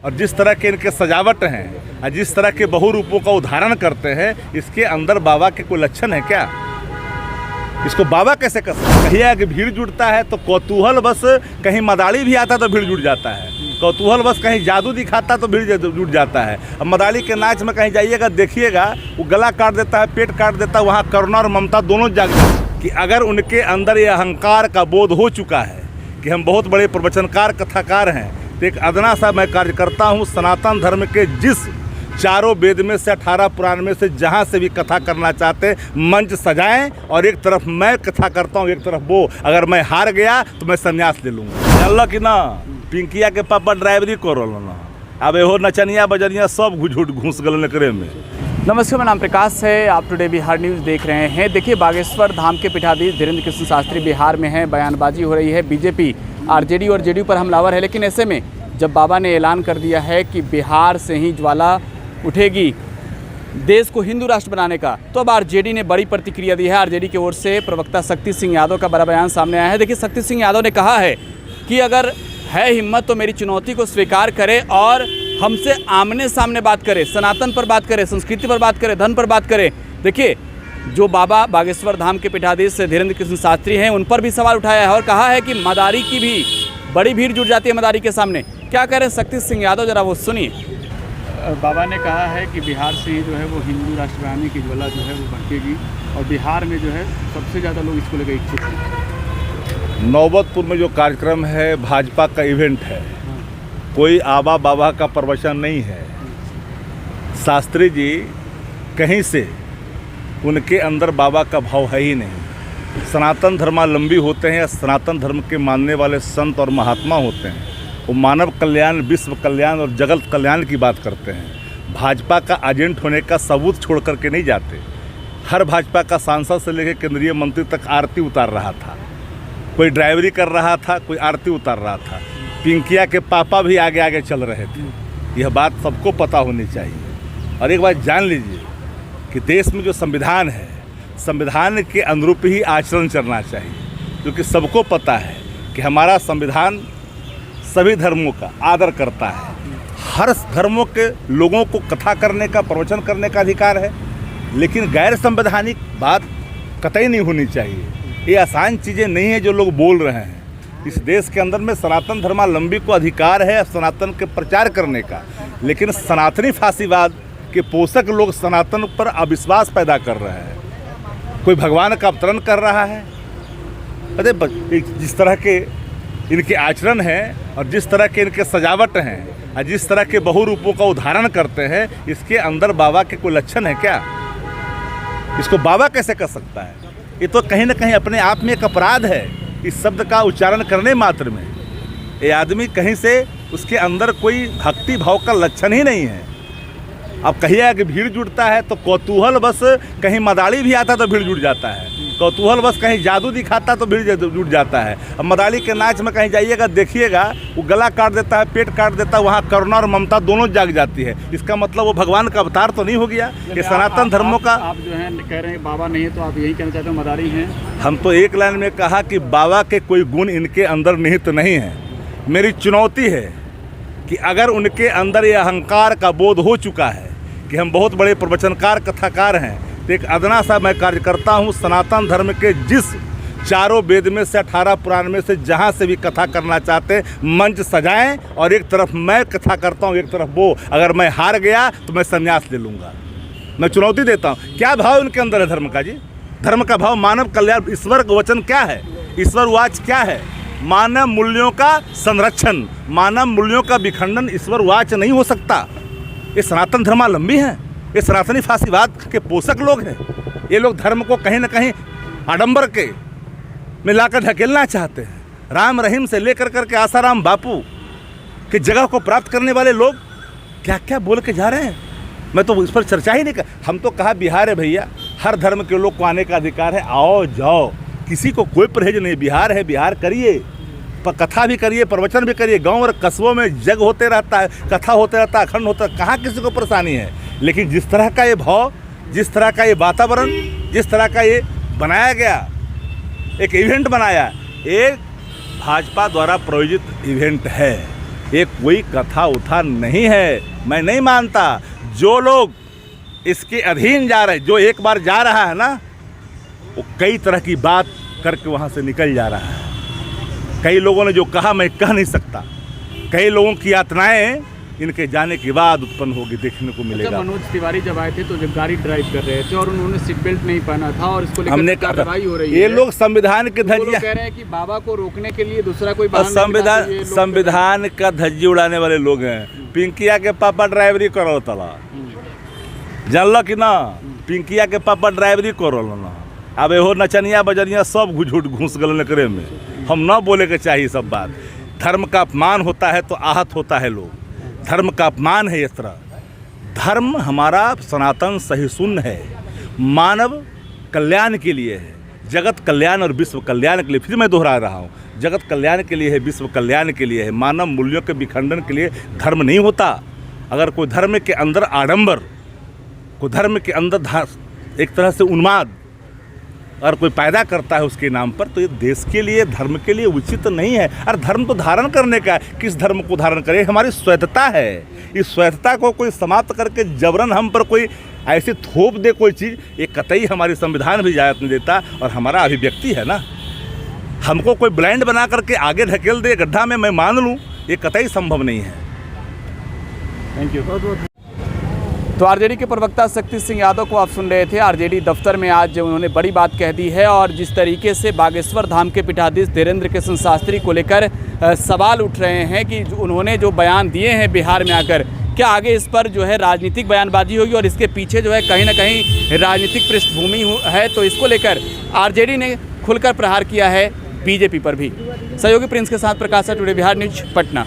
और जिस तरह के इनके सजावट हैं और जिस तरह के बहुरूपों का उदाहरण करते हैं, इसके अंदर बाबा के कोई लक्षण है क्या? इसको बाबा कैसे कर सकते? कहिए कि भीड़ जुटता है तो कौतूहल बस, कहीं मदारी भी आता तो भीड़ जुट जाता है, कौतूहल बस कहीं जादू दिखाता तो भीड़ जुट जाता है। अब मदारी के नाच में कहीं जाइएगा, देखिएगा वो गला काट देता है, पेट काट देता है, वहाँ करुणा और ममता दोनों जाग जाती है। कि अगर उनके अंदर ये अहंकार का बोध हो चुका है कि हम बहुत बड़े प्रवचनकार कथाकार हैं, तो एक अदना सा मैं कार्य करता हूँ सनातन धर्म के जिस चारों वेद में से 18 पुराण में से जहाँ से भी कथा करना चाहते हैं मंच सजाएं, और एक तरफ मैं कथा करता हूँ, एक तरफ वो। अगर मैं हार गया तो मैं संन्यास ले लूँगा। अल्लाह की ना पिंकिया के पापा ड्राइवरी करो ना, अब एहो नचनिया बजनिया सब झूठ घूस गल नकरे में। नमस्कार, मेरा नाम प्रकाश है। आप टुडे बिहार न्यूज़ देख रहे हैं। देखिए, बागेश्वर धाम के पीठाधीश धीरेन्द्र कृष्ण शास्त्री बिहार में हैं, बयानबाजी हो रही है। बीजेपी आरजेडी और जेडीयू पर हमलावर है। लेकिन ऐसे में जब बाबा ने ऐलान कर दिया है कि बिहार से ही ज्वाला उठेगी देश को हिंदू राष्ट्र बनाने का, तो अब आरजेडी ने बड़ी प्रतिक्रिया दी है। आरजेडी की ओर से प्रवक्ता शक्ति सिंह यादव का बड़ा बयान सामने आया है। देखिए, शक्ति सिंह यादव ने कहा है कि अगर है हिम्मत तो मेरी चुनौती को स्वीकार करे और हमसे आमने सामने बात करे, सनातन पर बात करे, संस्कृति पर बात करे, धर्म पर बात करे। देखिए, जो बाबा बागेश्वर धाम के पीठाधीश धीरेन्द्र कृष्ण शास्त्री हैं, उन पर भी सवाल उठाया है और कहा है कि मदारी की भी बड़ी भीड़ जुट जाती है मदारी के सामने। क्या कह रहे हैं शक्ति सिंह यादव, जरा वो सुनिए। बाबा ने कहा है कि बिहार से ही जो है वो हिंदू राष्ट्र बनाने की ज्वाला जो है वो भड़केगी, और बिहार में जो है सबसे ज़्यादा लोग इसको लेकर इच्छुक हैं। नौबतपुर में जो कार्यक्रम है भाजपा का इवेंट है, कोई आबा बाबा का प्रवचन नहीं है। शास्त्री जी कहीं से उनके अंदर बाबा का भाव है ही नहीं। सनातन धर्मावलंबी होते हैं या सनातन धर्म के मानने वाले संत और महात्मा होते हैं, वो मानव कल्याण, विश्व कल्याण और जगत कल्याण की बात करते हैं। भाजपा का एजेंट होने का सबूत छोड़ करके नहीं जाते। हर भाजपा का सांसद से लेकर केंद्रीय मंत्री तक आरती उतार रहा था, कोई ड्राइवरी कर रहा था, कोई आरती उतार रहा था। पिंकिया के पापा भी आगे आगे चल रहे थे। यह बात सबको पता होनी चाहिए। और एक बात जान लीजिए कि देश में जो संविधान है, संविधान के अनुरूप ही आचरण चलना चाहिए, क्योंकि सबको पता है कि हमारा संविधान सभी धर्मों का आदर करता है। हर धर्मों के लोगों को कथा करने का, प्रवचन करने का अधिकार है, लेकिन गैर संवैधानिक बात कतई नहीं होनी चाहिए। ये आसान चीज़ें नहीं है जो लोग बोल रहे हैं। इस देश के अंदर में सनातन धर्मावलंबी को अधिकार है सनातन के प्रचार करने का, लेकिन सनातनी फांसीवाद के पोषक लोग सनातन पर अविश्वास पैदा कर रहे हैं। कोई भगवान का अवतरण कर रहा है। अरे जिस तरह के इनके आचरण हैं और जिस तरह के इनके सजावट हैं और जिस तरह के बहुरूपों का उदाहरण करते हैं, इसके अंदर बाबा के कोई लक्षण है क्या? इसको बाबा कैसे कर सकता है? ये तो कहीं ना कहीं अपने आप में एक अपराध है इस शब्द का उच्चारण करने मात्र में। ये आदमी कहीं से, उसके अंदर कोई भक्ति भाव का लक्षण ही नहीं है। अब कहिए कि भीड़ जुटता है तो कौतूहल बस, कहीं मदारी भी आता तो भीड़ जुट जाता है, कौतूहल बस कहीं जादू दिखाता तो भीड़ जुट जाता है। अब मदारी के नाच में कहीं जाइएगा, देखिएगा वो गला काट देता है, पेट काट देता है, वहाँ करुणा और ममता दोनों जाग जाती है। इसका मतलब वो भगवान का अवतार तो नहीं हो गया? ये सनातन धर्मों का आप जो है कह रहे हैं बाबा नहीं है, तो आप यही कहना चाहते हो मदारी हैं? हम तो एक लाइन में कहा कि बाबा के कोई गुण इनके अंदर निहित नहीं है। मेरी चुनौती है कि अगर उनके अंदर ये अहंकार का बोध हो चुका है कि हम बहुत बड़े प्रवचनकार कथाकार हैं, तो एक अदना सा मैं कार्य करता हूँ सनातन धर्म के जिस चारों वेद में से 18 पुराण में से जहाँ से भी कथा करना चाहते हैं मंच सजाएं, और एक तरफ मैं कथा करता हूँ, एक तरफ वो। अगर मैं हार गया तो मैं संन्यास ले लूँगा। मैं चुनौती देता हूँ। क्या भाव उनके अंदर है धर्म का? जी, धर्म का भाव मानव कल्याण। ईश्वर का वचन क्या है? ईश्वर वाच क्या है? मानव मूल्यों का संरक्षण, मानव मूल्यों का विखंडन ईश्वर वाच नहीं हो सकता। ये सनातन धर्मावलंबी हैं, ये सनातनी फांसीवाद के पोषक लोग हैं। ये लोग धर्म को कहीं ना कहीं आडंबर के में लाकर ढकेलना चाहते हैं। राम रहीम से लेकर करके आसाराम बापू की जगह को प्राप्त करने वाले लोग क्या क्या बोल के जा रहे हैं। मैं तो इस पर चर्चा ही नहीं कर। हम तो कहा बिहार है भैया, हर धर्म के लोग को आने का अधिकार है, आओ जाओ, किसी को कोई परहेज नहीं। बिहार है, बिहार करिए, कथा भी करिए, प्रवचन भी करिए। गांव और कस्बों में जग होते रहता है, कथा होते रहता है, अखंड होता है, कहाँ किसी को परेशानी है। लेकिन जिस तरह का ये भाव, जिस तरह का ये वातावरण, जिस तरह का ये बनाया गया, एक इवेंट बनाया, एक भाजपा द्वारा प्रायोजित इवेंट है। ये कोई कथा उथा नहीं है, मैं नहीं मानता। जो लोग इसके अधीन जा रहे, जो एक बार जा रहा है ना, वो कई तरह की बात करके वहाँ से निकल जा रहा है। कई लोगों ने जो कहा मैं कह नहीं सकता, कई लोगों की यातनाएं इनके जाने के बाद उत्पन्न होगी, देखने को मिलेगा। मनोज तिवारी जब आए थे तो जब गाड़ी ड्राइव कर रहे थे और उन्होंने सीट बेल्ट नहीं पहना था और इसको हमने लेकर कार्रवाई हो रही है। ये लोग संविधान के वो लोग धज्जियां, कह रहे हैं कि बाबा को रोकने के लिए दूसरा कोई बहाना निकालते हुए ये लोग संविधान का धज्जी उड़ाने वाले लोग हैं। पिंकिया के पापा ड्राइवरी करो तला, जानल कि ना, पिंकिया के पापा ड्राइवरी करो ना। अब एहो नचनिया बजनिया सब झूठ घुस गल करे में, हम ना बोले के चाहिए सब बात। धर्म का अपमान होता है तो आहत होता है लोग, धर्म का अपमान है इस तरह। धर्म हमारा सनातन सहिष्णु है, मानव कल्याण के लिए है, जगत कल्याण और विश्व कल्याण के लिए। फिर मैं दोहरा रहा हूँ, जगत कल्याण के लिए है, विश्व कल्याण के लिए है, मानव मूल्यों के विखंडन के लिए धर्म नहीं होता। अगर कोई धर्म के अंदर आडंबर, कोई धर्म के अंदर एक तरह से उन्माद अगर कोई पैदा करता है उसके नाम पर, तो ये देश के लिए, धर्म के लिए उचित नहीं है। और धर्म तो धारण करने का है, किस धर्म को धारण करें, हमारी स्वैधता है। इस स्वैधता को कोई समाप्त करके जबरन हम पर कोई ऐसे थोप दे कोई चीज़, ये कतई हमारी संविधान भी इजाज़त नहीं देता। और हमारा अभिव्यक्ति है ना, हमको कोई ब्लाइंड बना करके आगे ढकेल दे गड्ढा में, मैं मान लूँ, ये कतई संभव नहीं है। Thank you. तो आरजेडी के प्रवक्ता शक्ति सिंह यादव को आप सुन रहे थे। आरजेडी दफ्तर में आज उन्होंने बड़ी बात कह दी है और जिस तरीके से बागेश्वर धाम के पीठाधीश धीरेन्द्र कृष्ण शास्त्री को लेकर सवाल उठ रहे हैं कि उन्होंने जो बयान दिए हैं बिहार में आकर, क्या आगे इस पर जो है राजनीतिक बयानबाजी होगी और इसके पीछे जो है कहीं ना कहीं राजनीतिक पृष्ठभूमि है। तो इसको लेकर आरजेडी ने खुलकर प्रहार किया है बीजेपी पर भी। सहयोगी प्रिंस के साथ प्रकाश टुडे बिहार न्यूज, पटना।